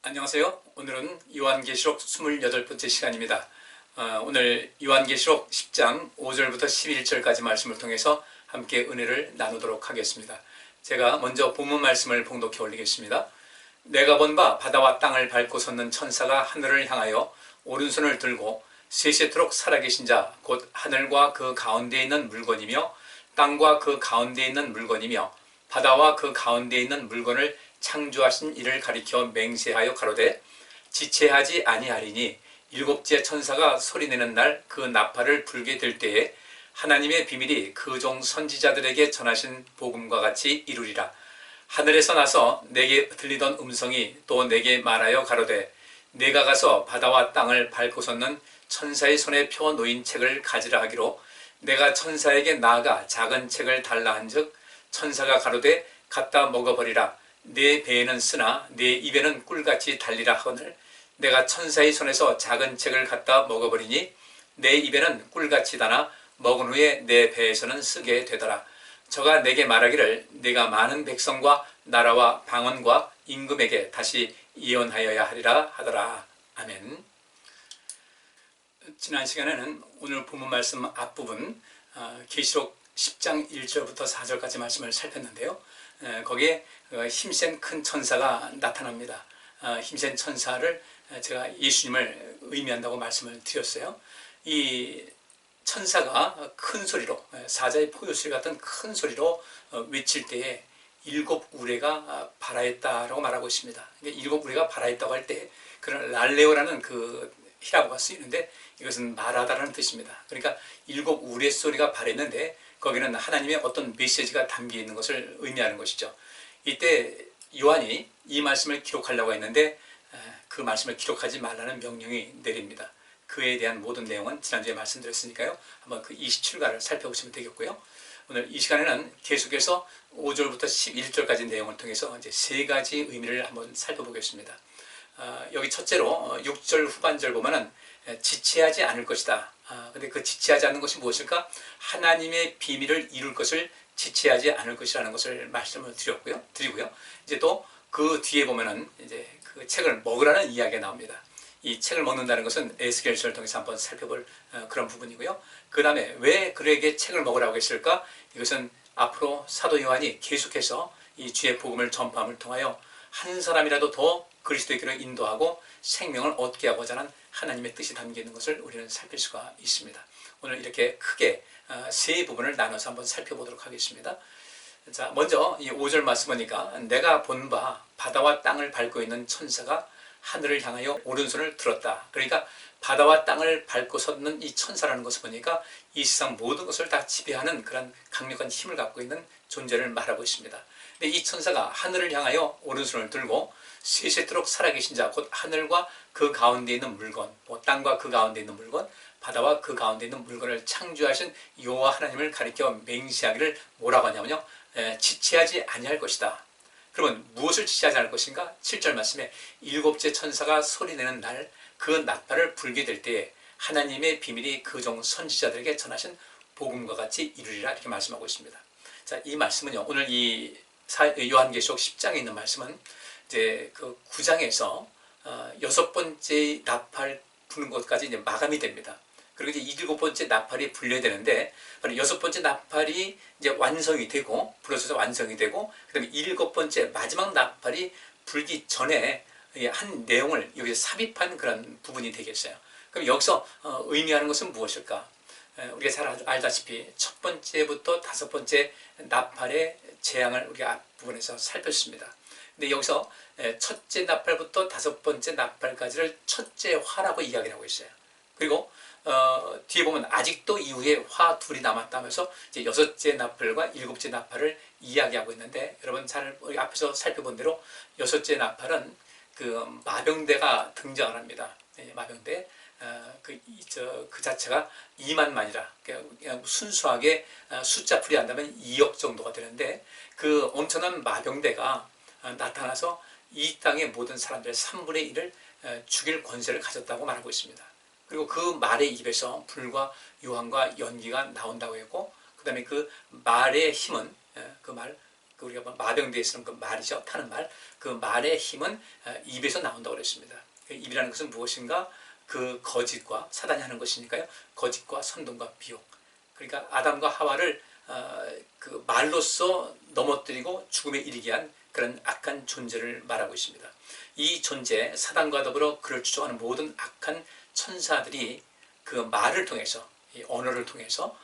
안녕하세요. 오늘은 요한계시록 28번째 시간입니다. 오늘 요한계시록 10장 5절부터 11절까지 말씀을 통해서 함께 은혜를 나누도록 하겠습니다. 제가 먼저 본문 말씀을 봉독해 올리겠습니다. 내가 본 바 바다와 땅을 밟고 섰는 천사가 하늘을 향하여 오른손을 들고 세세토록 살아계신 자 곧 하늘과 그 가운데 있는 물건이며 땅과 그 가운데 있는 물건이며 바다와 그 가운데 있는 물건을 창조하신 이를 가리켜 맹세하여 가로되 지체하지 아니하리니 일곱째 천사가 소리내는 날 그 나팔을 불게 될 때에 하나님의 비밀이 그 종 선지자들에게 전하신 복음과 같이 이루리라. 하늘에서 나서 내게 들리던 음성이 또 내게 말하여 가로되 내가 가서 바다와 땅을 밟고 섰는 천사의 손에 펴 놓인 책을 가지라 하기로 내가 천사에게 나아가 작은 책을 달라 한즉 천사가 가로되 갖다 먹어버리라. 내 배에는 쓰나 내 입에는 꿀같이 달리라 하거늘 내가 천사의 손에서 작은 책을 갖다 먹어버리니 내 입에는 꿀같이 다나 먹은 후에 내 배에서는 쓰게 되더라. 저가 내게 말하기를 내가 많은 백성과 나라와 방언과 임금에게 다시 예언하여야 하리라 하더라. 아멘. 지난 시간에는 오늘 본문 말씀 앞부분 계시록 10장 1절부터 4절까지 말씀을 살폈는데요. 거기에 힘센 큰 천사가 나타납니다. 힘센 천사를 제가 예수님을 의미한다고 말씀을 드렸어요. 이 천사가 큰 소리로 사자의 포효소리 같은 큰 소리로 외칠 때에 일곱 우레가 발하였다라고 말하고 있습니다. 일곱 우레가 발하였다고 할 때 그런 랄레오라는 그 히라보가 쓰이는데 이것은 말하다라는 뜻입니다. 그러니까 일곱 우레 소리가 발했는데 거기는 하나님의 어떤 메시지가 담겨 있는 것을 의미하는 것이죠. 이때 요한이 이 말씀을 기록하려고 했는데 그 말씀을 기록하지 말라는 명령이 내립니다. 그에 대한 모든 내용은 지난주에 말씀드렸으니까요. 한번 그 27가를 살펴보시면 되겠고요. 오늘 이 시간에는 계속해서 5절부터 11절까지 내용을 통해서 이제 세 가지 의미를 한번 살펴보겠습니다. 여기 첫째로 6절 후반절 보면은 지체하지 않을 것이다. 근데 그 지체하지 않는 것이 무엇일까? 하나님의 비밀을 이룰 것을 지체하지 않을 것이라는 것을 말씀을 드리고요. 이제 또 그 뒤에 보면은 이제 그 책을 먹으라는 이야기가 나옵니다. 이 책을 먹는다는 것은 에스겔서를 통해서 한번 살펴볼 그런 부분이고요. 그 다음에 왜 그에게 책을 먹으라고 했을까? 이것은 앞으로 사도 요한이 계속해서 이 주의 복음을 전파함을 통하여 한 사람이라도 더 그리스도에게로 인도하고 생명을 얻게 하고자 하는 하나님의 뜻이 담겨 있는 것을 우리는 살필 수가 있습니다. 오늘 이렇게 크게 세 부분을 나눠서 한번 살펴보도록 하겠습니다. 자, 먼저 이 5절 말씀 보니까 내가 본 바 바다와 땅을 밟고 있는 천사가 하늘을 향하여 오른손을 들었다. 그러니까 바다와 땅을 밟고 섰는 이 천사라는 것을 보니까 이 세상 모든 것을 다 지배하는 그런 강력한 힘을 갖고 있는 존재를 말하고 있습니다. 근데 이 천사가 하늘을 향하여 오른손을 들고 세세토록 살아계신 자 곧 하늘과 그 가운데 있는 물건, 땅과 그 가운데 있는 물건, 바다와 그 가운데 있는 물건을 창조하신 여호와 하나님을 가리켜 맹세하기를 뭐라고 하냐면요, 지체하지 아니할 것이다. 그러면 무엇을 지체하지 않을 것인가? 7절 말씀에 일곱째 천사가 소리내는 날 그 나팔을 불게 될 때에 하나님의 비밀이 그 종 선지자들에게 전하신 복음과 같이 이루리라 이렇게 말씀하고 있습니다. 자, 이 말씀은요, 오늘 이 요한계시록 10장에 있는 말씀은 이제 그 9장에서 여섯 번째 나팔 부는 것까지 이제 마감이 됩니다. 그리고 이제 일곱 번째 나팔이 불려야 되는데, 바로 여섯 번째 나팔이 이제 완성이 되고, 불어져서 완성이 되고, 그 다음에 일곱 번째 마지막 나팔이 불기 전에 한 내용을 여기서 삽입한 그런 부분이 되겠어요. 그럼 여기서 의미하는 것은 무엇일까? 우리가 잘 알다시피 첫 번째부터 다섯 번째 나팔의 재앙을 우리가 앞부분에서 살폈습니다. 근데 여기서 첫째 나팔부터 다섯 번째 나팔까지를 첫째 화라고 이야기를 하고 있어요. 그리고 뒤에 보면 아직도 이후에 화 둘이 남았다면서 이제 여섯째 나팔과 일곱째 나팔을 이야기하고 있는데, 여러분 잘 우리 앞에서 살펴본 대로 여섯째 나팔은 그 마병대가 등장을 합니다. 마병대. 그 자체가 2만만이라 그냥 순수하게 숫자 풀이한다면 2억 정도가 되는데, 그 엄청난 마병대가 나타나서 이 땅의 모든 사람들의 3분의 1을 죽일 권세를 가졌다고 말하고 있습니다. 그리고 그 말의 입에서 불과 유황과 연기가 나온다고 했고, 그 다음에 그 말의 힘은 그 말 그 우리가 마병대에 쓰는 그 말이죠. 타는 말. 그 말의 힘은 입에서 나온다고 그랬습니다. 그 입이라는 것은 무엇인가? 그 거짓과 사단이 하는 것이니까요. 거짓과 선동과 미혹. 그러니까 아담과 하와를 그 말로써 넘어뜨리고 죽음에 이르게 한 그런 악한 존재를 말하고 있습니다. 이 존재, 사단과 더불어 그를 추종하는 모든 악한 천사들이 그 말을 통해서, 이 언어를 통해서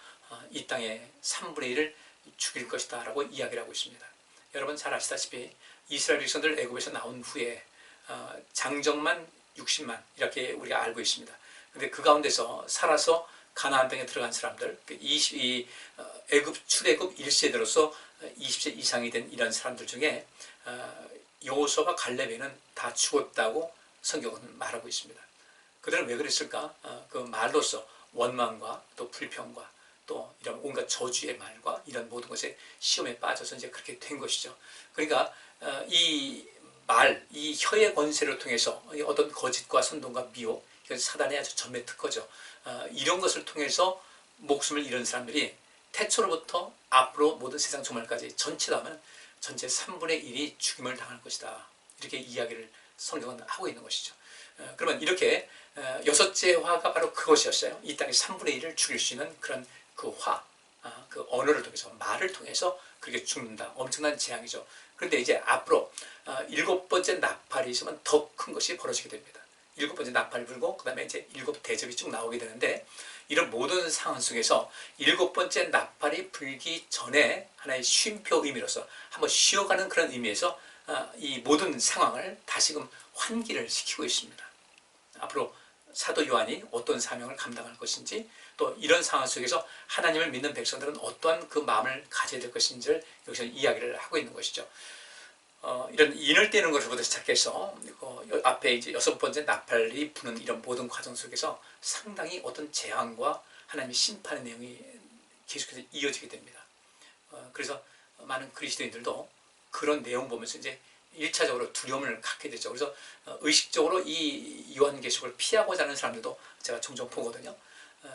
이 땅의 3분의 1을 죽일 것이다 라고 이야기를 하고 있습니다. 여러분 잘 아시다시피 이스라엘 백성들 애굽에서 나온 후에 장정만 60만 이렇게 우리가 알고 있습니다. 근데 그 가운데서 살아서 가나안 땅에 들어간 사람들, 애굽 출애굽 1세대로서 20세 이상이 된 이런 사람들 중에 여호수아와 갈렙에는 다 죽었다고 성경은 말하고 있습니다. 그들은 왜 그랬을까? 그 말로써 원망과 또 불평과 또 이런 온갖 저주의 말과 이런 모든 것에 시험에 빠져서 이제 그렇게 된 것이죠. 그러니까 이 말, 이 혀의 권세를 통해서 어떤 거짓과 선동과 미혹, 이건 사단의 아주 전매 특허죠. 이런 것을 통해서 목숨을 잃은 사람들이 태초로부터 앞으로 모든 세상 종말까지 전체로 하면 전체 3분의 1이 죽임을 당할 것이다. 이렇게 이야기를 성경은 하고 있는 것이죠. 그러면 이렇게 여섯째 화가 바로 그것이었어요. 이 땅의 3분의 1을 죽일 수 있는 그런 그 화, 그 언어를 통해서, 말을 통해서 그렇게 죽는다. 엄청난 재앙이죠. 그런데 이제 앞으로 7번째 나팔이 있으면 더 큰 것이 벌어지게 됩니다. 7번째 나팔 불고 그 다음에 이제 7대접이 쭉 나오게 되는데, 이런 모든 상황 속에서 7번째 나팔이 불기 전에 하나의 쉼표 의미로서 한번 쉬어가는 그런 의미에서 이 모든 상황을 다시금 환기를 시키고 있습니다. 앞으로 사도 요한이 어떤 사명을 감당할 것인지, 또 이런 상황 속에서 하나님을 믿는 백성들은 어떠한 그 마음을 가져야 될 것인지를 여기서 이야기를 하고 있는 것이죠. 이런 인을 떼는 것부터 시작해서 앞에 이제 6번째 나팔이 부는 이런 모든 과정 속에서 상당히 어떤 재앙과 하나님의 심판의 내용이 계속해서 이어지게 됩니다. 그래서 많은 그리스도인들도 그런 내용 보면서 이제 1차적으로 두려움을 갖게 되죠. 그래서 의식적으로 이 요한계시록을 피하고자 하는 사람들도 제가 종종 보거든요.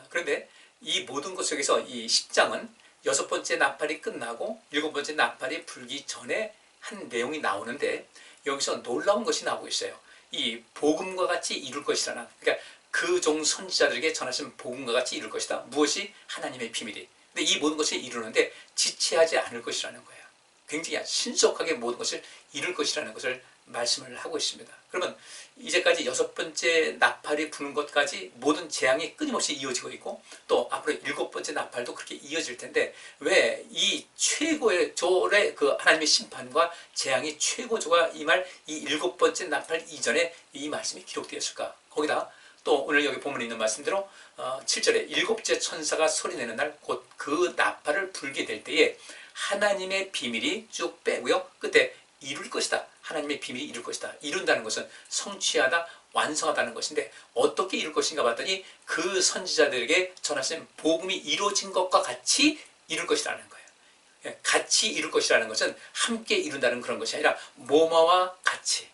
그런데 이 모든 것 속에서 이 10장은 6번째 나팔이 끝나고 7번째 나팔이 불기 전에 한 내용이 나오는데, 여기서 놀라운 것이 나오고 있어요. 이 복음과 같이 이룰 것이라는, 그러니까 그 종 선지자들에게 전하신 복음과 같이 이룰 것이다. 무엇이? 하나님의 비밀이. 근데 이 모든 것을 이루는데 지체하지 않을 것이라는 거예요. 굉장히 신속하게 모든 것을 이룰 것이라는 것을 말씀을 하고 있습니다. 그러면 이제까지 6번째 나팔이 부는 것까지 모든 재앙이 끊임없이 이어지고 있고, 또 앞으로 7번째 나팔도 그렇게 이어질 텐데, 왜 이 최고의 조의 그 하나님의 심판과 재앙이 최고조가 임할 이 7번째 나팔 이전에 이 말씀이 기록되었을까? 거기다 또 오늘 여기 본문에 있는 말씀대로 7절에 7째 천사가 소리내는 날 곧 그 나팔을 불게 될 때에 하나님의 비밀이 쭉 빼고요, 끝에 이룰 것이다. 하나님의 비밀이 이룰 것이다. 이룬다는 것은 성취하다, 완성하다는 것인데, 어떻게 이룰 것인가 봤더니 그 선지자들에게 전하신 복음이 이루어진 것과 같이 이룰 것이라는 거예요. 같이 이룰 것이라는 것은 함께 이룬다는 그런 것이 아니라 모마와 같이,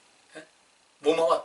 모마와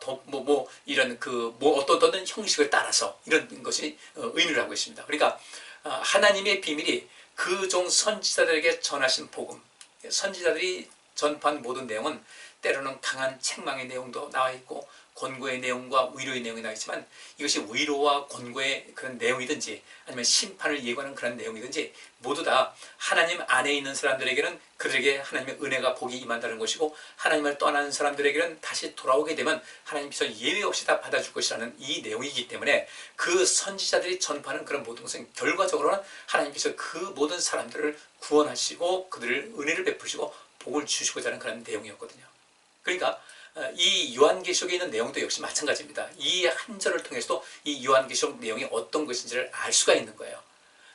이런 어떤 형식을 따라서 이런 것이 의미를 하고 있습니다. 그러니까 하나님의 비밀이 그 종 선지자들에게 전하신 복음, 선지자들이 전파한 모든 내용은 때로는 강한 책망의 내용도 나와 있고 권고의 내용과 위로의 내용이 나와 있지만, 이것이 위로와 권고의 그런 내용이든지 아니면 심판을 예고하는 그런 내용이든지 모두 다 하나님 안에 있는 사람들에게는 그들에게 하나님의 은혜가 복이 임한다는 것이고, 하나님을 떠나는 사람들에게는 다시 돌아오게 되면 하나님께서 예외 없이 다 받아줄 것이라는 이 내용이기 때문에, 그 선지자들이 전파하는 그런 모든 것은 결과적으로는 하나님께서 그 모든 사람들을 구원하시고 그들을 은혜를 베푸시고 복을 주시고자 하는 그런 내용이었거든요. 그러니까 이 요한계시록에 있는 내용도 역시 마찬가지입니다. 이 한 절을 통해서도 이 요한계시록 내용이 어떤 것인지를 알 수가 있는 거예요.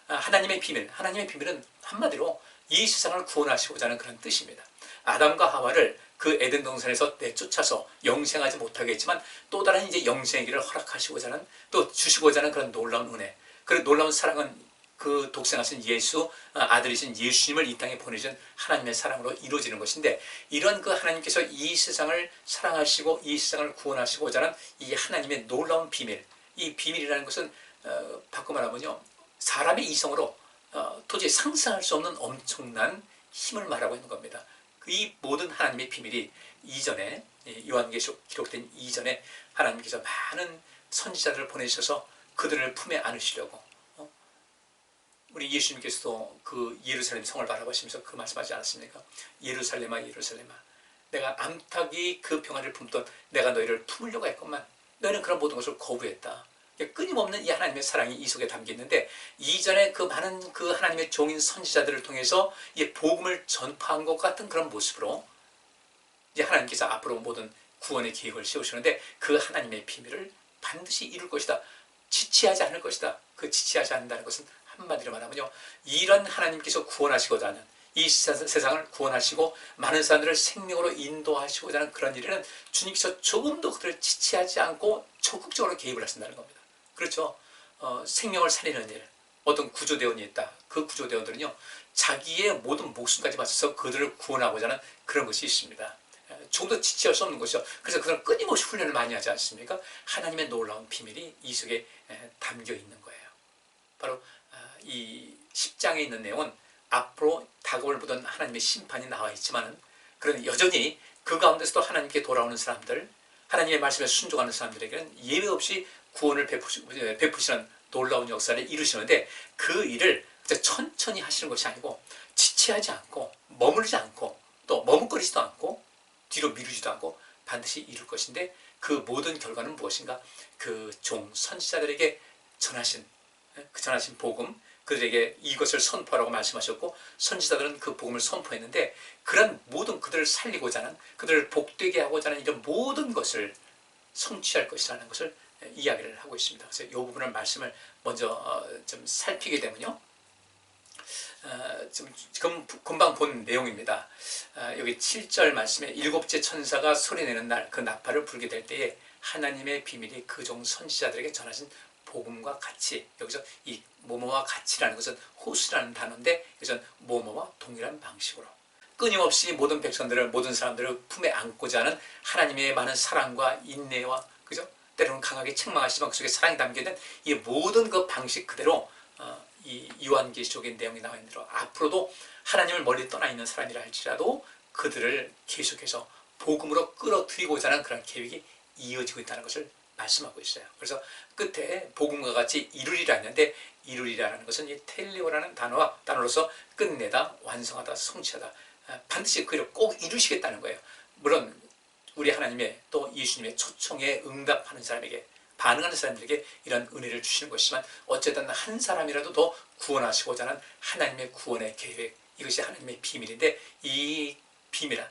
하나님의 비밀, 하나님의 비밀은 한마디로 이 세상을 구원하시고자 하는 그런 뜻입니다. 아담과 하와를 그 에덴 동산에서 내쫓아서 영생하지 못하게 했지만 또 다른 이제 영생의 길을 허락하시고자 하는, 또 주시고자 하는 그런 놀라운 은혜, 그런 놀라운 사랑은 그 독생하신 예수, 아들이신 예수님을 이 땅에 보내신 하나님의 사랑으로 이루어지는 것인데, 이런 그 하나님께서 이 세상을 사랑하시고 이 세상을 구원하시고자 하는 이 하나님의 놀라운 비밀, 이 비밀이라는 것은 바꿔 말하면요, 사람의 이성으로 도저히 상상할 수 없는 엄청난 힘을 말하고 있는 겁니다. 이 모든 하나님의 비밀이 이전에 요한계시록 기록된 이전에 하나님께서 많은 선지자들을 보내셔서 그들을 품에 안으시려고 우리 예수님께서도 그 예루살렘 성을 바라보시면서 그 말씀하지 않았습니까? 예루살렘아 예루살렘아 내가 암탉이 그 병아리를 품던 내가 너희를 품으려고 했건만 너희는 그런 모든 것을 거부했다. 끊임없는 이 하나님의 사랑이 이 속에 담겨 있는데 이전에 그 많은 그 하나님의 종인 선지자들을 통해서 이 복음을 전파한 것 같은 그런 모습으로 이제 하나님께서 앞으로 모든 구원의 계획을 세우시는데 그 하나님의 비밀을 반드시 이룰 것이다. 지체하지 않을 것이다. 그 지체하지 않는다는 것은 한마디로 말하면요, 이런 하나님께서 구원하시고자 하는 이 세상을 구원하시고 많은 사람들을 생명으로 인도하시고자 하는 그런 일에는 주님께서 조금도 그들을 지체하지 않고 적극적으로 개입을 하신다는 겁니다. 그렇죠. 생명을 살리는 일, 어떤 구조대원이 있다. 그 구조대원들은요, 자기의 모든 목숨까지 바쳐서 그들을 구원하고자 하는 그런 것이 있습니다. 조금도 지체할 수 없는 것이죠. 그래서 그들은 끊임없이 훈련을 많이 하지 않습니까? 하나님의 놀라운 비밀이 이 속에 담겨 있는 거예요. 바로 이 10장에 있는 내용은 앞으로 다가올 모든 하나님의 심판이 나와 있지만 그런 여전히 그 가운데서도 하나님께 돌아오는 사람들, 하나님의 말씀에 순종하는 사람들에게는 예외 없이 구원을 베푸시는 놀라운 역사를 이루시는데 그 일을 천천히 하시는 것이 아니고 지체하지 않고 머무르지 않고 또 머뭇거리지도 않고 뒤로 미루지도 않고 반드시 이룰 것인데 그 모든 결과는 무엇인가? 그 종 선지자들에게 전하신 복음, 그들에게 이것을 선포하라고 말씀하셨고 선지자들은 그 복음을 선포했는데 그런 모든 그들을 살리고자 하는 그들을 복되게 하고자 하는 이런 모든 것을 성취할 것이라는 것을 이야기를 하고 있습니다. 그래서 이 부분을 말씀을 먼저 좀 살피게 되면요, 지금 금방 본 내용입니다. 여기 7절 말씀에 일곱째 천사가 소리내는 날 그 나팔을 불게 될 때에 하나님의 비밀이 그 종 선지자들에게 전하신 복음과 같이, 여기서 이 뭐뭐와 같이라는 것은 호수라는 단어인데 여기서 뭐뭐와 동일한 방식으로 끊임없이 모든 백성들을 모든 사람들을 품에 안고자 하는 하나님의 많은 사랑과 인내와 그죠? 때로는 강하게 책망하시지만 그 속에 사랑이 담겨있는 이 모든 그 방식 그대로 이 요한계시록의 내용이 나와 있는 대로 앞으로도 하나님을 멀리 떠나 있는 사람이라 할지라도 그들을 계속해서 복음으로 끌어들이고자 하는 그런 계획이 이어지고 있다는 것을 말씀하고 있어요. 그래서 끝에 복음과 같이 이루리라 했는데 이루리라는 것은 이 텔레오라는 단어로서 끝내다, 완성하다, 성취하다, 반드시 그 일을 꼭 이루시겠다는 거예요. 물론 우리 하나님의 또 예수님의 초청에 응답하는 사람에게 반응하는 사람들에게 이런 은혜를 주시는 것이지만 어쨌든 한 사람이라도 더 구원하시고자 하는 하나님의 구원의 계획, 이것이 하나님의 비밀인데 이 비밀은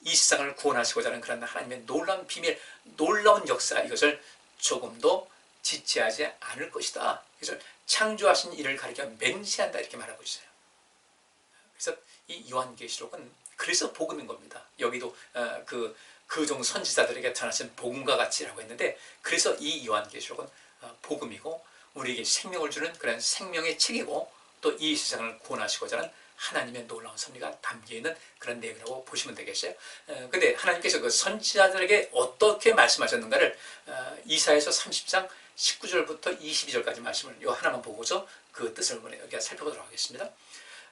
이 세상을 구원하시고자 하는 그런 하나님의 놀라운 비밀, 놀라운 역사, 이것을 조금도 지체하지 않을 것이다. 그래서 창조하신 일을 가리켜 맹세한다 이렇게 말하고 있어요. 그래서 이 요한계시록은 그래서 복음인 겁니다. 여기도 그 종 선지자들에게 전하신 복음과 같이라고 했는데 그래서 이 요한계시록은 복음이고 우리에게 생명을 주는 그런 생명의 책이고 또 이 세상을 구원하시고자 하는 하나님의 놀라운 섭리가 담겨있는 그런 내용이라고 보시면 되겠어요. 근데 하나님께서 그 선지자들에게 어떻게 말씀하셨는가를 이사야서 30장 19절부터 22절까지 말씀을 요 하나만 보고서 그 뜻을 여기 살펴보도록 하겠습니다.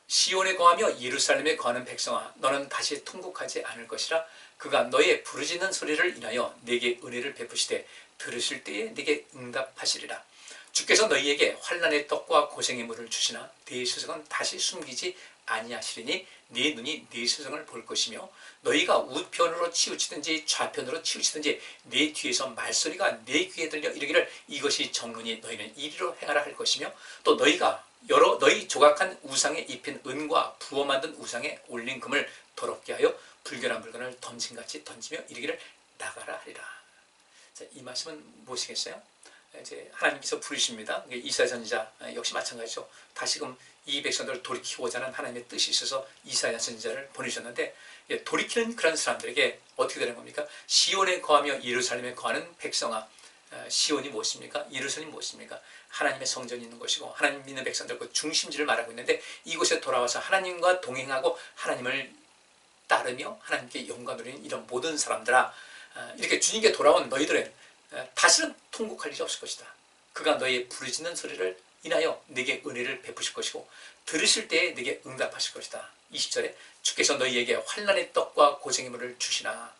시온에 거하며 예루살렘에 거하는 백성아, 너는 다시 통곡하지 않을 것이라. 그가 너의 부르짖는 소리를 인하여 네게 은혜를 베푸시되 들으실 때에 네게 응답하시리라. 주께서 너희에게 환난의 떡과 고생의 물을 주시나 네 스승은 다시 숨기지 아니하시리니 네 눈이 네 스승을 볼 것이며 너희가 우편으로 치우치든지 좌편으로 치우치든지 네 뒤에서 말소리가 네 귀에 들려 이르기를 이것이 정론이 너희는 이리로 행하라 할 것이며 또 너희가 여러 너희 조각한 우상에 입힌 은과 부어 만든 우상에 올린 금을 더럽게 하여 불결한 물건을 던진같이 던지며 이르기를 나가라 하리라. 자, 이 말씀은 무엇이겠어요? 이제 하나님께서 부르십니다. 이사야 선지자 역시 마찬가지죠. 다시금 이 백성들을 돌이키고자 하는 하나님의 뜻이 있어서 이사야 선지자를 보내셨는데 돌이키는 그런 사람들에게 어떻게 되는 겁니까? 시온에 거하며 예루살렘에 거하는 백성아, 시온이 무엇입니까? 예루살렘이 무엇입니까? 하나님의 성전이 있는 곳이고 하나님 믿는 백성들 그 중심지를 말하고 있는데 이곳에 돌아와서 하나님과 동행하고 하나님을 따르며 하나님께 영광 돌리는 이런 모든 사람들아, 이렇게 주님께 돌아온 너희들은 다시는 통곡할 일이 없을 것이다. 그가 너의 부르짖는 소리를 인하여 네게 은혜를 베푸실 것이고 들으실 때에 네게 응답하실 것이다. 20절에 주께서 너희에게 환난의 떡과 고생의 물을 주시나.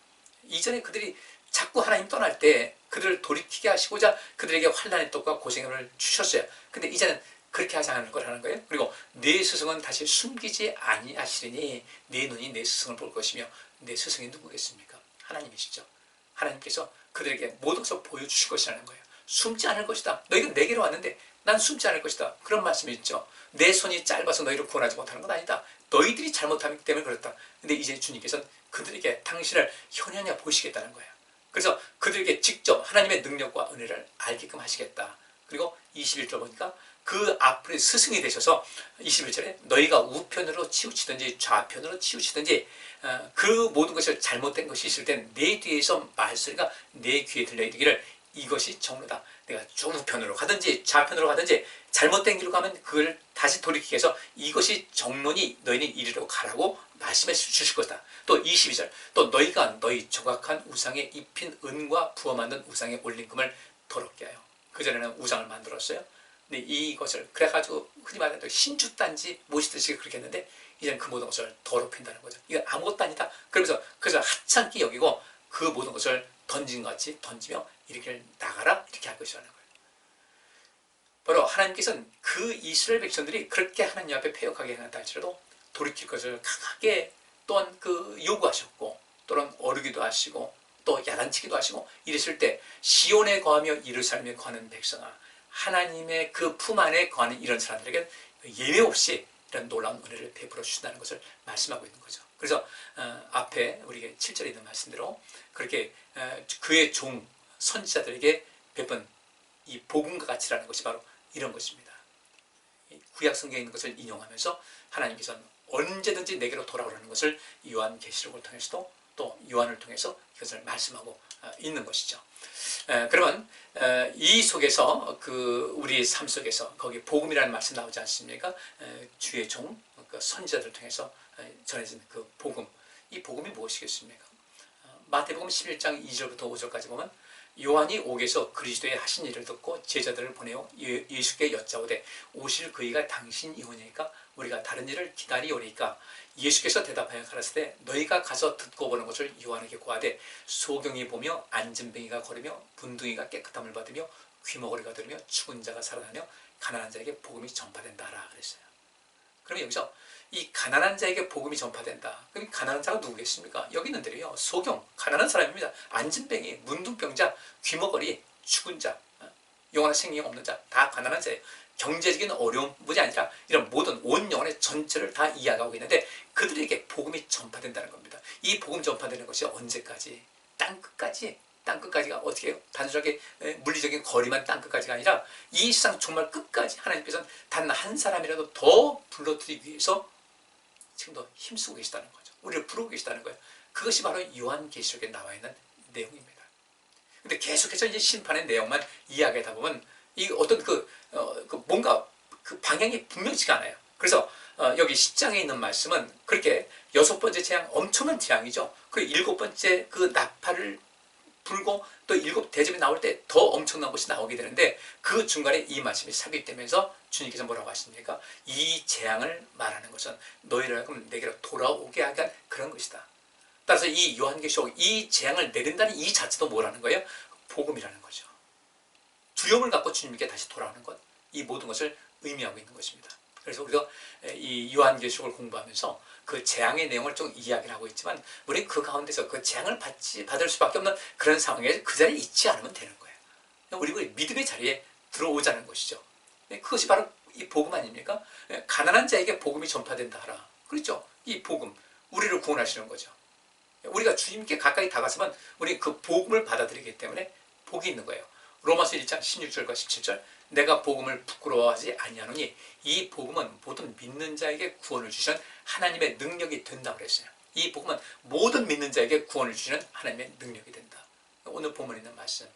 이전에 그들이 자꾸 하나님 떠날 때 그들을 돌이키게 하시고자 그들에게 환난의 떡과 고생의 물을 주셨어요. 근데 이제는 그렇게 하지 않을 거라는 거예요. 그리고 내 스승은 다시 숨기지 아니하시리니 내 눈이 내 스승을 볼 것이며. 내 스승이 누구겠습니까? 하나님이시죠. 하나님께서 그들에게 모든 것을 보여주실 것이라는 거예요. 숨지 않을 것이다. 너희가 내게로 왔는데 난 숨지 않을 것이다. 그런 말씀이 있죠. 내 손이 짧아서 너희를 구원하지 못하는 건 아니다. 너희들이 잘못하기 때문에 그렇다. 근데 이제 주님께서는 그들에게 당신을 현현히 보시겠다는 거예요. 그래서 그들에게 직접 하나님의 능력과 은혜를 알게끔 하시겠다. 그리고 21절 보니까 그 앞으로 스승이 되셔서 21절에 너희가 우편으로 치우치든지 좌편으로 치우치든지 그 모든 것이 잘못된 것이 있을 땐 내 뒤에서 말소리가 내 귀에 들려 이르기를 이것이 정로다. 내가 쭉 우편으로 가든지 좌편으로 가든지 잘못된 길로 가면 그걸 다시 돌이키게 해서 이것이 정론이 너희는 이리로 가라고 말씀해 주실 것이다. 또 22절 또 너희가 너희 조각한 우상에 입힌 은과 부어 만든 우상에 올린 금을 더럽게 하여. 그전에는 우상을 만들었어요. 근데 이것을 그래가지고 흔히 말하는 신주단지 모시듯이 그렇게 했는데 이제는 그 모든 것을 더럽힌다는 거죠. 이건 아무것도 아니다. 그러면서 그것을 하찮게 여기고 그 모든 것을 던진 것 같이 던지며 이렇게 나가라 이렇게 할 것이라는 거예요. 바로 하나님께서는 그 이스라엘 백성들이 그렇게 하나님 앞에 패역하게 행한다 할지라도 돌이킬 것을 강하게 또한 그 요구하셨고 또는 어르기도 하시고 또 야단치기도 하시고 이랬을 때 시온에 거하며 예루살렘에 거하는 백성아 하나님의 그 품 안에 거하는 이런 사람들에게 예외 없이 이런 놀라운 은혜를 베풀어 주신다는 것을 말씀하고 있는 거죠. 그래서 앞에 우리가 7절에 있는 말씀대로 그렇게 그의 종 선지자들에게 베푼 이 복음과 가치라는 것이 바로 이런 것입니다. 구약 성경에 있는 것을 인용하면서 하나님께서는 언제든지 내게로 돌아오라는 것을 요한계시록을 통해서도 또 요한을 통해서 이것을 말씀하고 있는 것이죠. 그러면 이 속에서 그 우리 삶 속에서 거기 복음이라는 말씀 나오지 않습니까? 주의 종, 그 선지자들 통해서 전해진 그 복음. 이 복음이 무엇이겠습니까? 마태복음 11장 2절부터 5절까지 보면 요한이 옥에서 그리스도의 하신 일을 듣고 제자들을 보내어 예수께 여짜오되 오실 그이가 당신이오니까 우리가 다른 일을 기다리오리까. 예수께서 대답하여 가라사대 너희가 가서 듣고 보는 것을 요한에게 고하되 소경이 보며 앉은 뱅이가 걸으며 분둥이가 깨끗함을 받으며 귀머거리가 들으며 죽은 자가 살아나며 가난한 자에게 복음이 전파된다 하라 그랬어요. 그러면 여기서 이 가난한 자에게 복음이 전파된다. 그럼 가난한 자가 누구겠습니까? 여기 있는 데요. 소경, 가난한 사람입니다. 앉은뱅이, 문둥병자, 귀머거리, 죽은 자, 영원한 생명이 없는 자, 다 가난한 자예요. 경제적인 어려움뿐이 아니라 이런 모든 온 영혼의 전체를 다 이해하고 있는데 그들에게 복음이 전파된다는 겁니다. 이 복음 전파되는 것이 언제까지? 땅끝까지가 어떻게 해요? 단순하게 물리적인 거리만 땅끝까지가 아니라 이 세상 정말 끝까지 하나님께서는 단 한 사람이라도 더 불러들이기 위해서 지금도 힘쓰고 계시다는 거죠. 우리를 부르고 계시다는 거예요. 그것이 바로 요한계시록에 나와 있는 내용입니다. 근데 계속해서 이제 심판의 내용만 이야기하다 보면 이 어떤 뭔가 그 방향이 분명치가 않아요. 그래서 여기 10장에 있는 말씀은 그렇게 6번째 재앙, 엄청난 재앙이죠. 그리고 7번째 그 나팔을 불고 또 7 대접이 나올 때 더 엄청난 것이 나오게 되는데 그 중간에 이 말씀이 삽입되면서 주님께서 뭐라고 하십니까? 이 재앙을 말하는 것은 너희를 내게로 돌아오게 하기 위한 그런 것이다. 따라서 이 요한계시록 이 재앙을 내린다는 이 자체도 뭐라는 거예요? 복음이라는 거죠. 두려움을 갖고 주님께 다시 돌아오는 것, 이 모든 것을 의미하고 있는 것입니다. 그래서 우리가 이 요한계시록을 공부하면서 그 재앙의 내용을 좀 이야기를 하고 있지만 우리는 그 가운데서 그 재앙을 받을 수밖에 없는 그런 상황에 그 자리에 있지 않으면 되는 거예요. 우리가 믿음의 자리에 들어오자는 것이죠. 그것이 바로 이 복음 아닙니까? 가난한 자에게 복음이 전파된다 하라. 그렇죠? 이 복음, 우리를 구원하시는 거죠. 우리가 주님께 가까이 다가서면 우리 그 복음을 받아들이기 때문에 복이 있는 거예요. 로마서 1장 16절과 17절 내가 복음을 부끄러워하지 아니하노니 이 복음은 모든 믿는 자에게 구원을 주시는 하나님의 능력이 된다고 그랬어요. 이 복음은 모든 믿는 자에게 구원을 주시는 하나님의 능력이 된다. 오늘 본문에 있는 말씀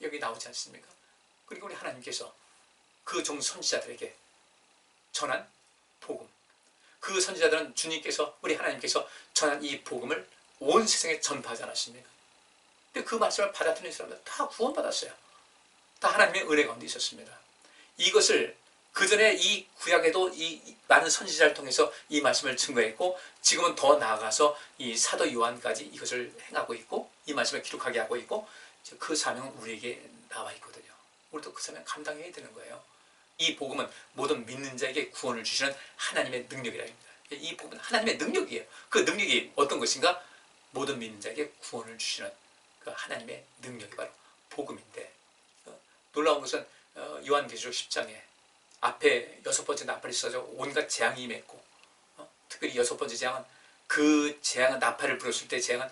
여기 나오지 않습니까? 그리고 우리 하나님께서 그 종 선지자들에게 전한 복음, 그 선지자들은 주님께서 우리 하나님께서 전한 이 복음을 온 세상에 전파하지 않았습니까? 근데 그 말씀을 받아들이는 사람들 다 구원받았어요. 다 하나님의 은혜 가운데 있었습니다. 이것을 그 전에 이 구약에도 이 많은 선지자를 통해서 이 말씀을 증거했고, 지금은 더 나아가서 이 사도 요한까지 이것을 행하고 있고, 이 말씀을 기록하게 하고 있고, 그 사명은 우리에게 나와 있거든요. 우리도 그 사명 감당해야 되는 거예요. 이 복음은 모든 믿는 자에게 구원을 주시는 하나님의 능력이라 합니다. 이 복음은 하나님의 능력이에요. 그 능력이 어떤 것인가? 모든 믿는 자에게 구원을 주시는 그 하나님의 능력이 바로 복음인데, 놀라운 것은 요한계시록 10장에 앞에 6번째 나팔이 쏘져 온갖 재앙이 임했고, 특별히 6번째 재앙은, 그 재앙은, 나팔을 불었을 때 재앙은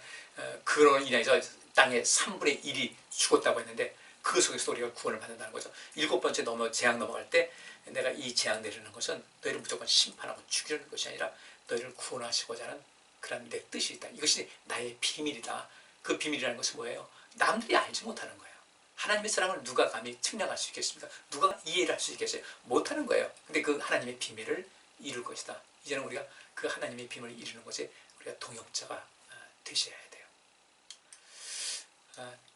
그로 인해서 땅의 3분의 1이 죽었다고 했는데, 그 속에서 우리가 구원을 받는다는 거죠. 7번째 재앙 넘어갈 때 내가 이 재앙 내리는 것은 너희를 무조건 심판하고 죽이려는 것이 아니라 너희를 구원하시고자 하는 그런 내 뜻이 있다. 이것이 나의 비밀이다. 그 비밀이라는 것은 뭐예요? 남들이 알지 못하는 거예요. 하나님의 사랑을 누가 감히 측량할 수 있겠습니까? 누가 이해를 할 수 있겠어요? 못하는 거예요. 근데 그 하나님의 비밀을 이룰 것이다. 이제는 우리가 그 하나님의 비밀을 이루는 것에 우리가 동역자가 되셔야 돼요.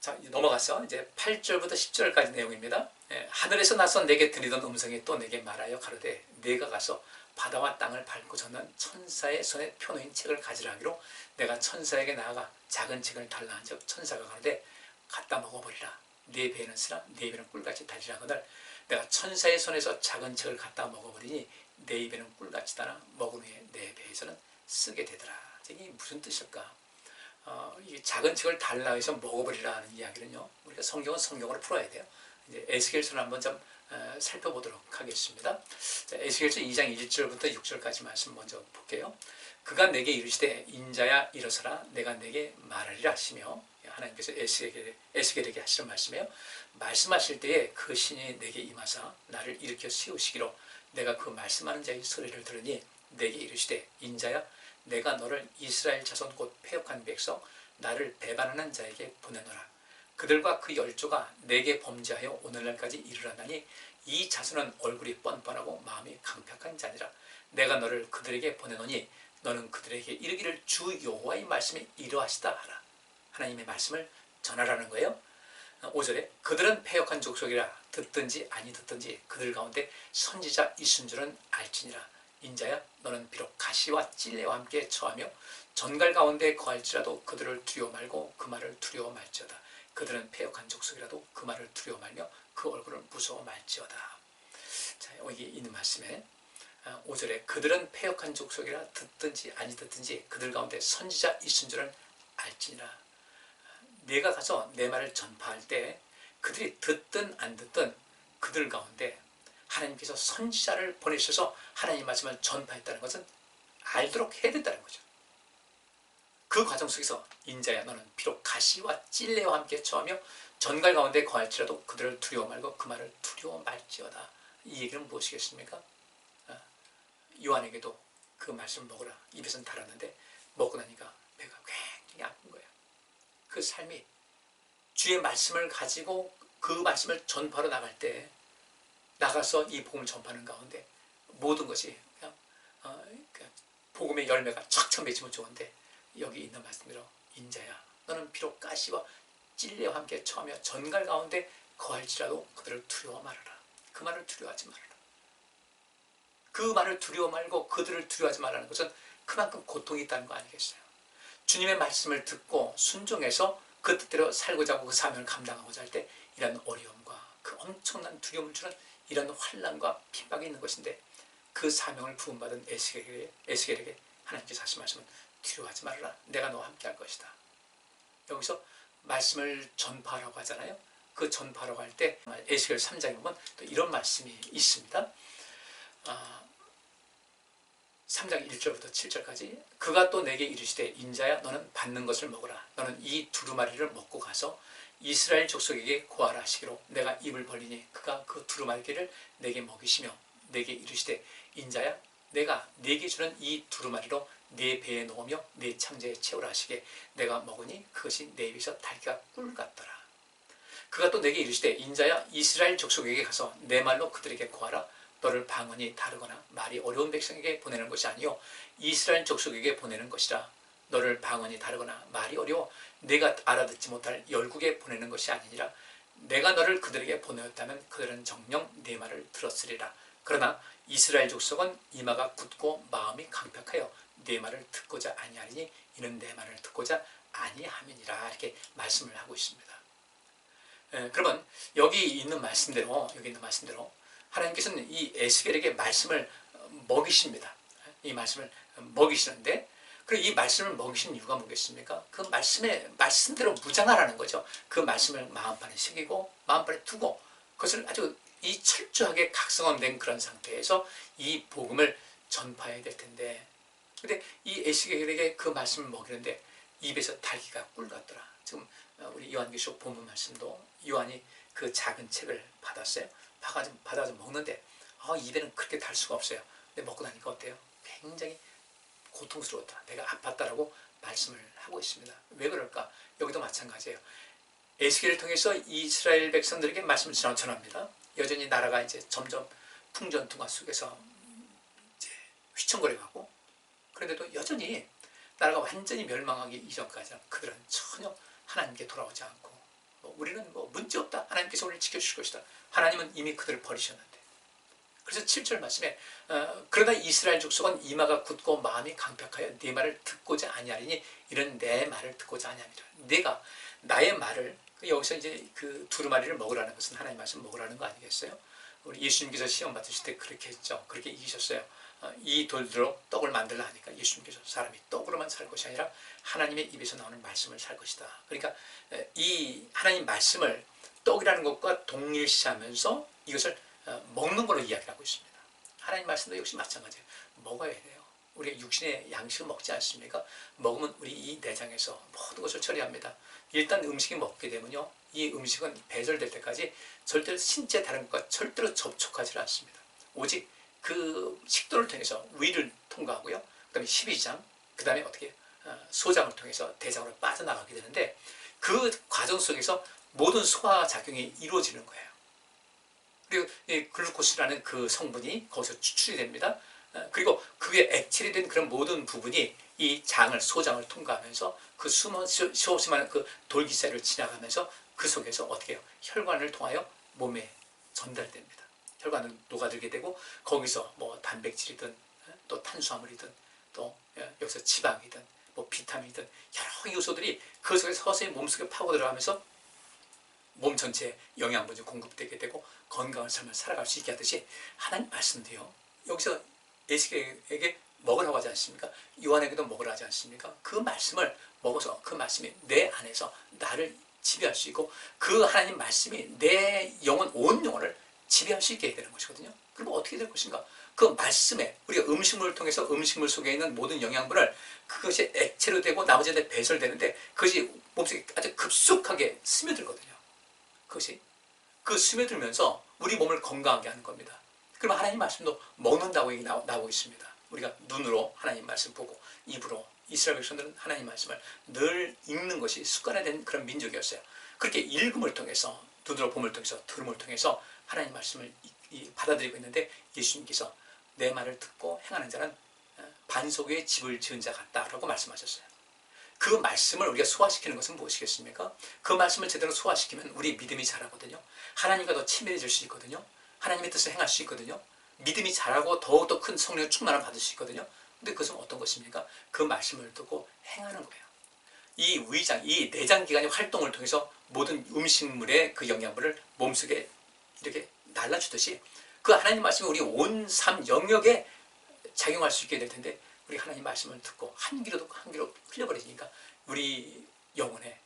자, 넘어가서 이제 8절부터 10절까지 내용입니다. 하늘에서 나서 내게 들리던 음성이 또 내게 말하여 가로되 내가 가서 바다와 땅을 밟고 걷는 천사의 손에 펴놓인 책을 가지라 하기로, 내가 천사에게 나아가 작은 책을 달라 한즉 천사가 가로되 갖다 먹어버리라. 네 배는 쓰라 네 배는 꿀같이 달리라 하거늘 내가 천사의 손에서 작은 책을 갖다 먹어버리니 내 입에는 꿀같이 달아 먹은 후에 내 배에서는 쓰게 되더라. 이게 무슨 뜻일까? 이 작은 책을 달라 해서 먹어버리라는 이야기는요, 우리가 성경은 성경으로 풀어야 돼요. 이제 에스겔서를 한번 좀 살펴보도록 하겠습니다. 자, 에스겔서 2장 1절부터 6절까지 말씀 먼저 볼게요. 그가 내게 이르시되 인자야 일어서라 내가 내게 말하리라 하시며, 하나님께서 에스겔에게 하시는 말씀이에요. 말씀하실 때에 그 신이 내게 임하사 나를 일으켜 세우시기로, 내가 그 말씀하는 자의 소리를 들으니 내게 이르시되 인자야 내가 너를 이스라엘 자손 곧 패역한 백성 나를 배반하는 자에게 보내노라. 그들과 그 열조가 내게 범죄하여 오늘날까지 이르렀나니 이 자손은 얼굴이 뻔뻔하고 마음이 강팍한 자니라. 내가 너를 그들에게 보내노니 너는 그들에게 이르기를 주 여호와의 말씀이 이러하시다 하라. 하나님의 말씀을 전하라는 거예요. 5절에 그들은 패역한 족속이라 듣든지 아니 듣든지 그들 가운데 선지자 있은 줄은 알지니라. 인자야 너는 비록 가시와 찔레와 함께 처하며 전갈 가운데 거할지라도 그들을 두려워 말고 그 말을 두려워 말지어다. 그들은 패역한 족속이라도 그 말을 두려워 말며 그 얼굴을 무서워 말지어다. 자, 여기 있는 말씀에 5절에 그들은 패역한 족속이라 듣든지 아니 듣든지 그들 가운데 선지자 있은 줄은 알지니라. 내가 가서 내 말을 전파할 때 그들이 듣든 안 듣든 그들 가운데 하나님께서 선지자를 보내셔서 하나님 말씀을 전파했다는 것은 알도록 해야 된다는 거죠. 그 과정 속에서 인자야 너는 비록 가시와 찔레와 함께 처하며 전갈 가운데 거할지라도 그들을 두려워 말고 그 말을 두려워 말지어다. 이 얘기는 무엇이겠습니까? 요한에게도 그 말씀을 먹으라 입에서는 달았는데 먹고 나니까 배가 굉장히 아픈 거예요. 그 삶이 주의 말씀을 가지고 그 말씀을 전파로 나갈 때, 나가서 이 복음을 전파하는 가운데 모든 것이 그냥 복음의 열매가 촥촥 맺히면 좋은데, 여기 있는 말씀대로 인자야 너는 비록 가시와 찔레와 함께 처하며 전갈 가운데 거할지라도 그들을 두려워 말아라. 그 말을 두려워하지 말아라. 그 말을 두려워 말고 그들을 두려워하지 말라는 것은 그만큼 고통이 있다는 거 아니겠어요? 주님의 말씀을 듣고 순종해서 그 뜻대로 살고자 하고 그 사명을 감당하고자 할 때 이런 어려움과 그 엄청난 두려움을 주는 이런 환난과 핍박이 있는 것인데, 그 사명을 부음받은 에스겔에게 하나님께서 하신 말씀은 두려워하지 말아라. 내가 너와 함께 할 것이다. 여기서 말씀을 전파하라고 하잖아요. 그 전파하라고 할 때 에스겔 3장에 보면 또 이런 말씀이 있습니다. 3장 1절부터 7절까지 그가 또 내게 이르시되 인자야 너는 받는 것을 먹으라. 너는 이 두루마리를 먹고 가서 이스라엘 족속에게 고하라 하시기로, 내가 입을 벌리니 그가 그 두루마리를 내게 먹이시며 내게 이르시되 인자야 내가 네게 주는 이 두루마리로 네 배에 넣으며 네 창자에 채우라 하시게, 내가 먹으니 그것이 내 입에서 달기가 꿀 같더라. 그가 또 내게 이르시되 인자야 이스라엘 족속에게 가서 내 말로 그들에게 고하라. 너를 방언이 다르거나 말이 어려운 백성에게 보내는 것이 아니요 이스라엘 족속에게 보내는 것이라. 너를 방언이 다르거나 말이 어려워 내가 알아듣지 못할 열국에 보내는 것이 아니니라. 내가 너를 그들에게 보내었다면 그들은 정녕 내 말을 들었으리라. 그러나 이스라엘 족속은 이마가 굳고 마음이 강팍하여 내 말을 듣고자 아니하리니 이는 내 말을 듣고자 아니함이니라. 이렇게 말씀을 하고 있습니다. 그러면 여기 있는 말씀대로 하나님께서는 이 에스겔에게 말씀을 먹이십니다. 이 말씀을 먹이시는데, 그리고 이 말씀을 먹이신 이유가 뭐겠습니까? 그 말씀대로 무장하라는 거죠. 그 말씀을 마음판에 새기고 마음판에 두고 그것을 아주 이 철저하게 각성된 그런 상태에서 이 복음을 전파해야 될 텐데, 근데 이 에스겔에게 그 말씀을 먹이는데 입에서 달기가 꿀 같더라. 지금 우리 요한계시록 본문 말씀도 요한이 그 작은 책을 받았어요. 받아서 먹는데 입에는 그렇게 달 수가 없어요. 근데 먹고 나니까 어때요? 굉장히 고통스러웠다. 내가 아팠다라고 말씀을 하고 있습니다. 왜 그럴까? 여기도 마찬가지예요. 에스겔을 통해서 이스라엘 백성들에게 말씀을 전합니다. 여전히 나라가 이제 점점 풍전등화 속에서 이제 휘청거려가고, 그런데도 여전히 나라가 완전히 멸망하기 이전까지 그들은 전혀 하나님께 돌아오지 않고, 우리는 문제없다. 하나님께서 우리를 지켜주실 것이다. 하나님은 이미 그들을 버리셨는데. 그래서 7절 말씀에 그러나 이스라엘 족속은 이마가 굳고 마음이 강팍하여 네 말을 듣고자 아니하리니 이는 내 말을 듣고자 아니하리라. 내가 나의 말을, 여기서 이제 그 두루마리를 먹으라는 것은 하나님 말씀 먹으라는 거 아니겠어요? 우리 예수님께서 시험 받으실 때 그렇게 했죠. 그렇게 이기셨어요. 이 돌들로 떡을 만들라 하니까 예수님께서 사람이 떡으로만 살 것이 아니라 하나님의 입에서 나오는 말씀을 살 것이다. 그러니까 이 하나님 말씀을 떡이라는 것과 동일시하면서 이것을 먹는 걸로 이야기를 하고 있습니다. 하나님 말씀도 역시 마찬가지예요. 먹어야 돼요. 우리가 육신의 양식을 먹지 않습니까? 먹으면 우리 이 내장에서 모든 것을 처리합니다. 일단 음식이 먹게 되면요, 이 음식은 배설될 때까지 절대로 신체 다른 것과 절대로 접촉하지 않습니다. 오직 그 식도를 통해서 위를 통과하고요, 그 다음에 12장, 그 다음에 어떻게 소장을 통해서 대장으로 빠져나가게 되는데, 그 과정 속에서 모든 소화작용이 이루어지는 거예요. 그리고 이 글루코스라는 그 성분이 거기서 추출이 됩니다. 그리고 그게 액체이 된 그런 모든 부분이 이 소장을 통과하면서 그 수없이 많은 그 돌기사를 지나가면서 그 속에서 어떻게 해요? 혈관을 통하여 몸에 전달됩니다. 혈관은 녹아들게 되고 거기서 뭐 단백질이든 또 탄수화물이든 또 여기서 지방이든 뭐 비타민이든 여러 요소들이 그 속에서 서서히 몸속에 파고 들어가면서 몸 전체에 영양분이 공급되게 되고 건강한 삶을 살아갈 수 있게 하듯이 하나님 말씀도요, 여기서 에스겔에게 먹으라고 하지 않습니까? 요한에게도 먹으라 하지 않습니까? 그 말씀을 먹어서 그 말씀이 내 안에서 나를 지배할 수 있고 그 하나님 말씀이 내 영혼, 온 영혼을 지배할 수 있게 되는 것이거든요. 그럼 어떻게 될 것인가? 그 말씀에 우리가 음식물을 통해서 음식물 속에 있는 모든 영양분을 그것이 액체로 되고 나머지에 배설되는데 그것이 몸속에 아주 급속하게 스며들거든요. 그것이 그 스며들면서 우리 몸을 건강하게 하는 겁니다. 그럼 하나님 말씀도 먹는다고 얘기 나오고 있습니다. 우리가 눈으로 하나님 말씀 보고 입으로, 이스라엘 백성들은 하나님 말씀을 늘 읽는 것이 습관화된 그런 민족이었어요. 그렇게 읽음을 통해서, 눈으로 봄을 통해서, 들음을 통해서 하나님 말씀을 받아들이고 있는데, 예수님께서 내 말을 듣고 행하는 자는 반석 위에 집을 지은 자 같다라고 말씀하셨어요. 그 말씀을 우리가 소화시키는 것은 무엇이겠습니까? 그 말씀을 제대로 소화시키면 우리 믿음이 자라거든요. 하나님과 더 친밀해질 수 있거든요. 하나님의 뜻을 행할 수 있거든요. 믿음이 자라고 더욱더 큰 성령의 충만함을 받을 수 있거든요. 근데 그것은 어떤 것입니까? 그 말씀을 듣고 행하는 거예요. 이 위장, 이 내장기관의 활동을 통해서 모든 음식물의 그 영양분을 몸속에 이렇게 날라주듯이 그 하나님 말씀이 우리 온 삶 영역에 작용할 수 있게 될 텐데, 우리 하나님 말씀을 듣고 한 귀로 듣고 한 귀로 흘려버리니까 우리 영혼에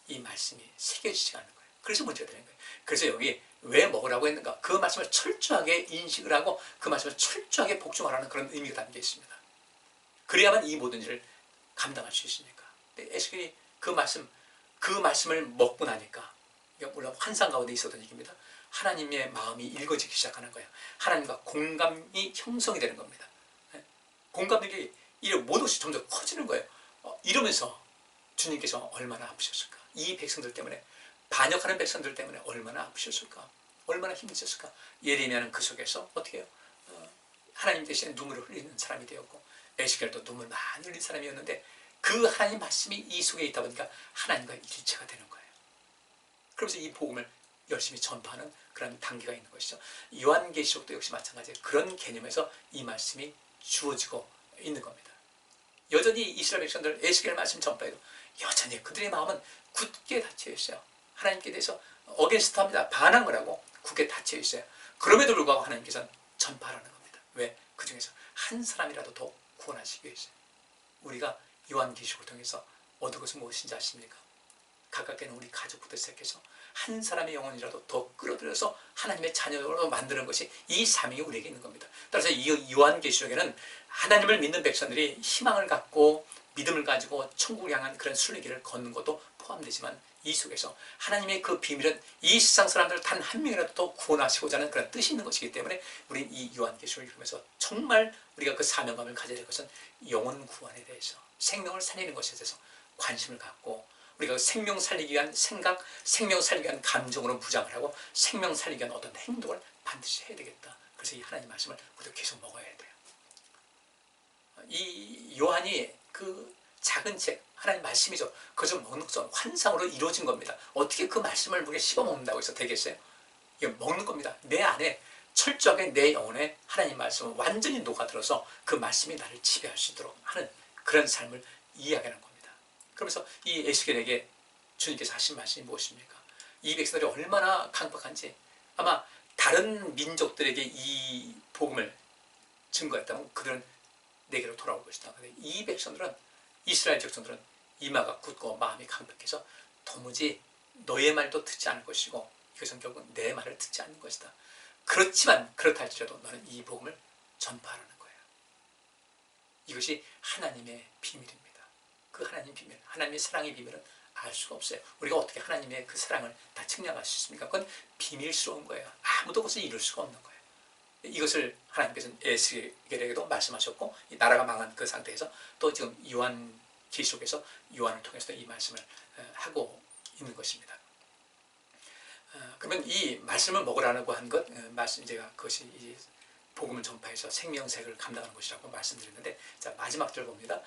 이 말씀이 새겨지지 않는 거예요. 그래서 문제가 되는 거예요. 그래서 여기 왜 먹으라고 했는가? 그 말씀을 철저하게 인식을 하고 그 말씀을 철저하게 복종하라는 그런 의미가 담겨 있습니다. 그래야만 이 모든 일을 감당할 수 있으니까. 근데 에스겔이 그 말씀을 먹고 나니까, 물론 환상 가운데 있었던 얘기입니다. 하나님의 마음이 읽어지기 시작하는 거예요. 하나님과 공감이 형성이 되는 겁니다. 공감력이 모든 것이 점점 커지는 거예요. 이러면서 주님께서 얼마나 아프셨을까? 이 백성들 때문에, 반역하는 백성들 때문에 얼마나 아프셨을까? 얼마나 힘드셨을까? 예레미야는 그 속에서 어떻게 해요? 하나님 대신에 눈물을 흘리는 사람이 되었고, 에스겔도 눈물 많이 흘린 사람이었는데, 그 하나님 말씀이 이 속에 있다 보니까 하나님과 일체가 되는 거예요. 그러면서 이 복음을 열심히 전파하는 그런 단계가 있는 것이죠. 요한계시록도 역시 마찬가지예요. 그런 개념에서 이 말씀이 주어지고 있는 겁니다. 여전히 이스라엘 백성들 에스겔 말씀 전파해도 여전히 그들의 마음은 굳게 닫혀 있어요. 하나님께 대해서 어게인스트합니다. 반항을 하고 굳게 닫혀 있어요. 그럼에도 불구하고 하나님께서는 전파하라는 겁니다. 왜? 그 중에서 한 사람이라도 더 구원하시기 위해서요. 우리가 요한계시록을 통해서 얻은 것은 무엇인지 아십니까? 가깝게는 우리 가족부터 시작해서 한 사람의 영혼이라도 더 끌어들여서 하나님의 자녀로 만드는 것이 이 사명이 우리에게 있는 겁니다. 따라서 이 요한계시록에는 하나님을 믿는 백성들이 희망을 갖고 믿음을 가지고 천국을 향한 그런 순례길을 걷는 것도 포함되지만 이 속에서 하나님의 그 비밀은 이 세상 사람들 단 한 명이라도 더 구원하시고자 하는 그런 뜻이 있는 것이기 때문에 우리 이 요한계시록을 읽으면서 정말 우리가 그 사명감을 가져야 될 것은 영혼 구원에 대해서, 생명을 살리는 것에 대해서 관심을 갖고 우리가 생명 살리기 위한 생각, 생명 살리기 위한 감정으로 무장을 하고 생명 살리기 위한 어떤 행동을 반드시 해야 되겠다. 그래서 이 하나님 말씀을 우리가 계속 먹어야 돼요. 이 요한이 그 작은 책, 하나님 말씀이죠. 그것을 먹는 것은 환상으로 이루어진 겁니다. 어떻게 그 말씀을 우리가 씹어 먹는다고 해서 되겠어요? 이거 먹는 겁니다. 내 안에 철저하게 내 영혼에 하나님 말씀을 완전히 녹아들어서 그 말씀이 나를 지배할 수 있도록 하는 그런 삶을 이야기하는 겁니다. 그러면서 이 에스겔에게 주님께서 하신 말씀이 무엇입니까? 이 백성들이 얼마나 강박한지, 아마 다른 민족들에게 이 복음을 증거했다면 그들은 내게로 돌아올 것이다. 근데 이 백성들은, 이스라엘 백성들은 이마가 굳고 마음이 강박해서 도무지 너의 말도 듣지 않을 것이고 이것은 결국 내 말을 듣지 않는 것이다. 그렇지만 그렇다 할지라도 너는 이 복음을 전파하라는 거예요. 이것이 하나님의 비밀입니다. 그 하나님의 비밀, 하나님의 사랑의 비밀은 알 수가 없어요. 우리가 어떻게 하나님의 그 사랑을 다 측량할 수 있습니까? 그건 비밀스러운 거예요. 아무도 그것을 이룰 수가 없는 거예요. 이것을 하나님께서는 에스겔에게도 말씀하셨고, 이 나라가 망한 그 상태에서 또 지금 요한계시록에서 요한을 통해서 이 말씀을 하고 있는 것입니다. 그러면 이 말씀을 먹으라고 한 것, 말씀 제가 그것이 이 복음을 전파해서 생명색을 감당하는 것이라고 말씀드렸는데, 자 마지막 절 봅니다.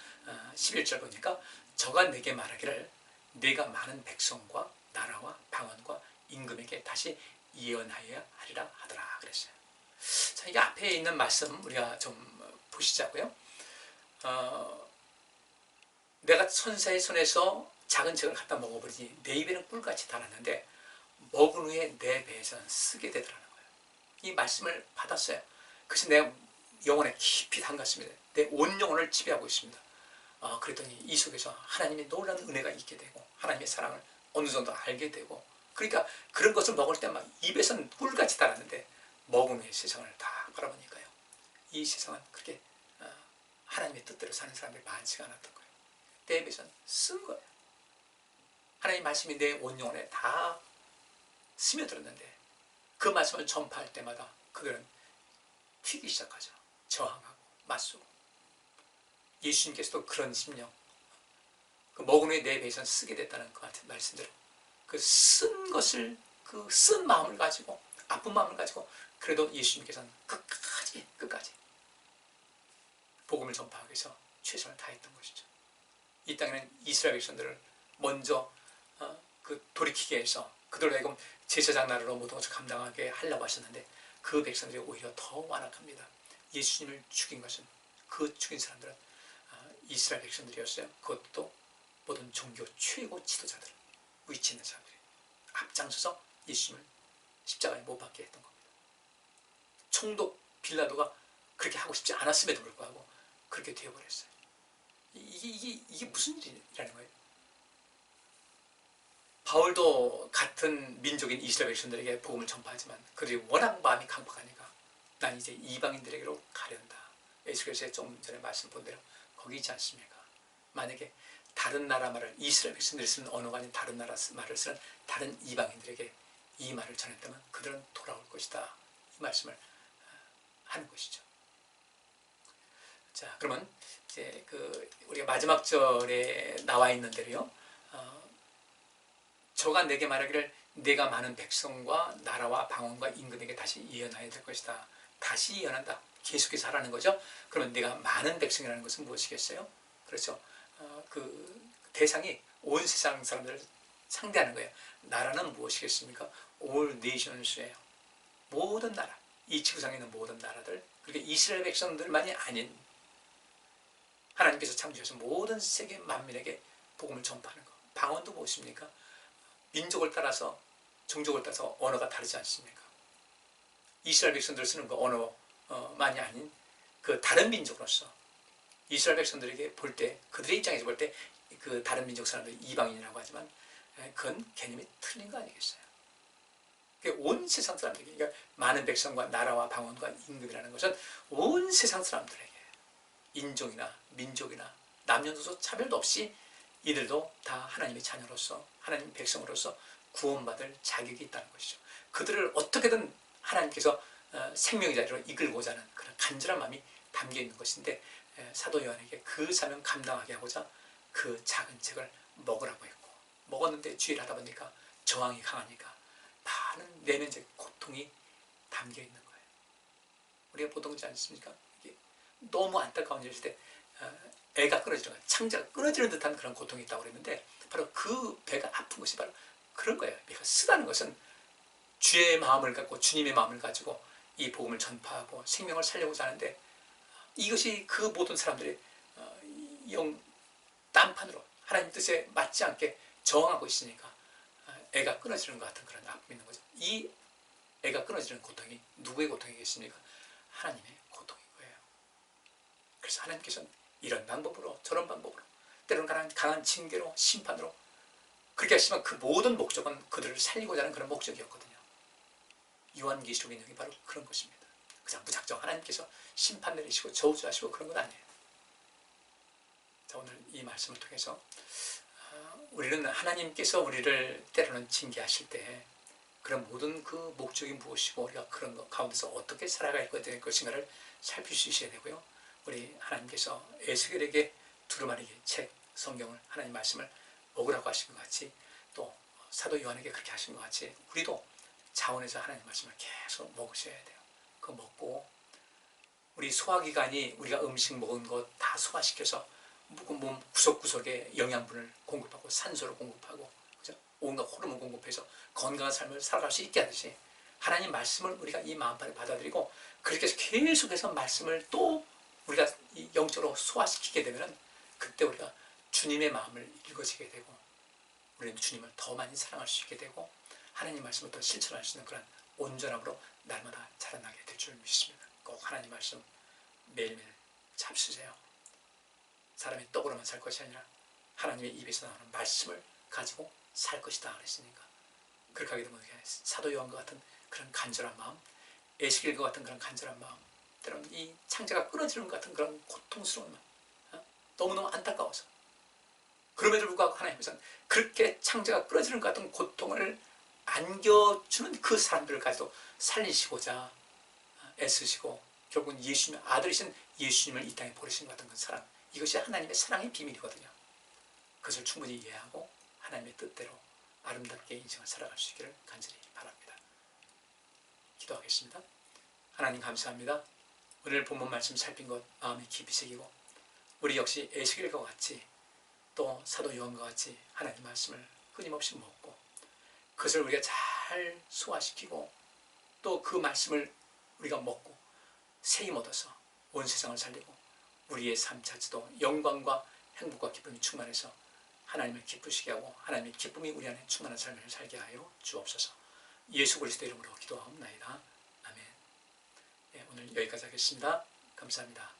11절 보니까 저가 내게 말하기를 내가 많은 백성과 나라와 방언과 임금에게 다시 예언하여야 하리라 하더라 그랬어요. 자, 이게 앞에 있는 말씀 우리가 좀 보시자고요. 내가 천사의 손에서 작은 책을 갖다 먹어버리니 내 입에는 꿀같이 달았는데 먹은 후에 내 배에서는 쓰게 되더라는 거예요. 이 말씀을 받았어요. 그래서 내 영혼에 깊이 담갔습니다. 내 온 영혼을 지배하고 있습니다. 그랬더니 이 속에서 하나님의 놀라운 은혜가 있게 되고 하나님의 사랑을 어느 정도 알게 되고, 그러니까 그런 것을 먹을 때 막 입에서는 꿀같이 달았는데 먹은 후에 세상을 다 바라보니까요, 이 세상은 그렇게 하나님의 뜻대로 사는 사람들이 많지가 않았던 거예요. 내 입에서는 쓴 거예요. 하나님의 말씀이 내 온 영혼에 다 스며들었는데 그 말씀을 전파할 때마다 그들은 튀기 시작하죠. 저항하고 맞서고. 예수님께서도 그런 심령, 그 먹은 후에 내 배에서는 쓰게 됐다는 것 같은 말씀대로 그 쓴 것을, 그 쓴 마음을 가지고, 아픈 마음을 가지고 그래도 예수님께서는 끝까지 복음을 전파하기 위해서 최선을 다했던 것이죠. 이 땅에는 이스라엘 백성들을 먼저 돌이키게 해서 그들로 하여금 제사장 나라로 모든 것을 감당하게 하려고 하셨는데 그 백성들이 오히려 더 완악합니다. 예수님을 죽인 것은, 그 죽인 사람들은 이스라엘 백성들이었어요. 그것도 모든 종교 최고 지도자들, 위치 있는 사람들이 앞장서서 예수님을 십자가에 못 박게 했던 겁니다. 총독 빌라도가 그렇게 하고 싶지 않았음에도 불구하고 그렇게 되어버렸어요. 이게 무슨 일이라는 거예요? 바울도 같은 민족인 이스라엘 백성들에게 복음을 전파하지만 그들이 워낙 마음이 강박하니까 난 이제 이방인들에게로 가련다. 에스겔서에 좀 전에 말씀 본 대로 거기 있지 않습니까? 만약에 다른 나라 말을, 이스라엘 백성들이 쓰는 언어가 아닌 다른 나라 말을 쓰는 다른 이방인들에게 이 말을 전했다면 그들은 돌아올 것이다. 이 말씀을 하는 것이죠. 자, 그러면 이제 우리가 마지막 절에 나와 있는 대로요. 저가 내게 말하기를 내가 많은 백성과 나라와 방언과 임금에게 다시 예언해야 될 것이다. 다시 예언한다. 계속해서 하라는 거죠. 그러면 내가 많은 백성이라는 것은 무엇이겠어요? 그렇죠. 그 대상이 온 세상 사람들을 상대하는 거예요. 나라는 무엇이겠습니까? all nations예요. 모든 나라, 이 지구상에 있는 모든 나라들, 그러니까 이스라엘 백성들만이 아닌 하나님께서 창조하신 모든 세계 만민에게 복음을 전파하는 것. 방언도 무엇입니까? 민족을 따라서, 종족을 따라서 언어가 다르지 않습니까? 이스라엘 백성들 쓰는 그 언어만이 아닌 그 다른 민족으로서 이스라엘 백성들에게 볼 때, 그들의 입장에서 볼 때 그 다른 민족 사람들이 이방인이라고 하지만 그건 개념이 틀린 거 아니겠어요? 온 세상 사람들에게, 그러니까 많은 백성과 나라와 방언과 임금이라는 것은 온 세상 사람들에게 인종이나 민족이나 남녀노소 차별도 없이 이들도 다 하나님의 자녀로서 하나님의 백성으로서 구원받을 자격이 있다는 것이죠. 그들을 어떻게든 하나님께서 생명의 자리로 이끌고자 하는 그런 간절한 마음이 담겨 있는 것인데 사도 요한에게 그 사명 감당하게 하고자 그 작은 책을 먹으라고 했고 먹었는데 주의를 하다 보니까 저항이 강하니까 많은 내면적 고통이 담겨 있는 거예요. 우리가 보통 그렇지 않습니까? 이게 너무 안타까운 일일 때 애가 끊어지는 거예요. 창자가 끊어지는 듯한 그런 고통이 있다고 그랬는데 바로 그 배가 아픈 것이 바로 그런 거예요. 배가 쓰다는 것은 주의 마음을 갖고 주님의 마음을 가지고 이 복음을 전파하고 생명을 살려고자 하는데 이것이 그 모든 사람들이 영 딴판으로 하나님 뜻에 맞지 않게 저항하고 있으니까 애가 끊어지는 것 같은 그런 아픔이 있는 거죠. 이 애가 끊어지는 고통이 누구의 고통이겠습니까? 하나님의 고통인 거예요. 그래서 하나님께서는 이런 방법으로 저런 방법으로 때로는 강한 징계로 심판으로 그렇게 하시지만 그 모든 목적은 그들을 살리고자 하는 그런 목적이었거든요. 요한계시록의 내용이 바로 그런 것입니다. 그냥 무작정 하나님께서 심판 내리시고 저주하시고 그런 건 아니에요. 자, 오늘 이 말씀을 통해서 우리는 하나님께서 우리를 때로는 징계하실 때 그런 모든 그 목적이 무엇이고 우리가 그런 것 가운데서 어떻게 살아갈 것인가를 살필 수 있어야 되고요. 우리 하나님께서 에스겔에게 두루마리 책 성경을 하나님 말씀을 먹으라고 하신 것 같이 또 사도 요한에게 그렇게 하신 것 같이 우리도 자원에서 하나님 말씀을 계속 먹으셔야 돼요. 그거 먹고 우리 소화기관이 우리가 음식 먹은 거 다 소화시켜서 몸 구석구석에 영양분을 공급하고 산소를 공급하고 그죠? 온갖 호르몬 공급해서 건강한 삶을 살아갈 수 있게 하듯이 하나님 말씀을 우리가 이 마음판에 받아들이고 그렇게 해서 계속해서 말씀을 또 우리가 영적으로 소화시키게 되면 그때 우리가 주님의 마음을 읽어지게 되고 우리는 주님을 더 많이 사랑할 수 있게 되고 하나님 말씀을 더 실천할 수 있는 그런 온전함으로 날마다 자라나게 될 줄 믿습니다. 꼭 하나님 말씀 매일매일 잡수세요. 사람이 떡으로만 살 것이 아니라 하나님의 입에서 나오는 말씀을 가지고 살 것이다 그랬으니까 그렇게 하게 되면 사도 요한과 같은 그런 간절한 마음, 에스겔과 같은 그런 간절한 마음, 때로는 이 창자가 끊어지는 것 같은 그런 고통스러운 마음, 너무너무 안타까워서 그럼에도 불구하고 하나님께서는 그렇게 창자가 끊어지는 것 같은 고통을 안겨주는 그 사람들을 가지고 살리시고자 애쓰시고 결국은 예수님 아들이신 예수님을 이 땅에 보내신 것 같은 그 사랑, 이것이 하나님의 사랑의 비밀이거든요. 그것을 충분히 이해하고 하나님의 뜻대로 아름답게 인생을 살아갈 수 있기를 간절히 바랍니다. 기도하겠습니다. 하나님 감사합니다. 오늘 본문 말씀 살핀 것 마음이 깊이 새기고 우리 역시 에스겔과 같이 또 사도 요한과 같이 하나님 말씀을 끊임없이 먹고 그것을 우리가 잘 소화시키고 또 그 말씀을 우리가 먹고 세임 얻어서 온 세상을 살리고 우리의 삶 자체도 영광과 행복과 기쁨이 충만해서 하나님을 기쁘시게 하고 하나님의 기쁨이 우리 안에 충만한 삶을 살게 하여 주옵소서. 예수 그리스도 이름으로 기도하옵나이다. 아멘. 네, 오늘 여기까지 하겠습니다. 감사합니다.